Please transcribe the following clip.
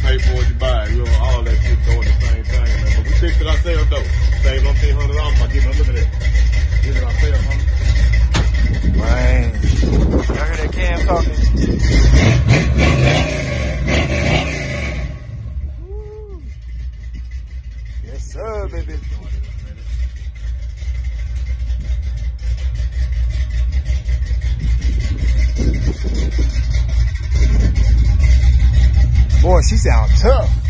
pay for what you buy. You know, all that shit doing the same thing, man. But we fixed it ourselves, though. Saved on $1,500 by getting a look at that. Get it ourselves, huh? Man. Y'all hear that Cam talking? Yes, sir, baby. Boy, she sound tough.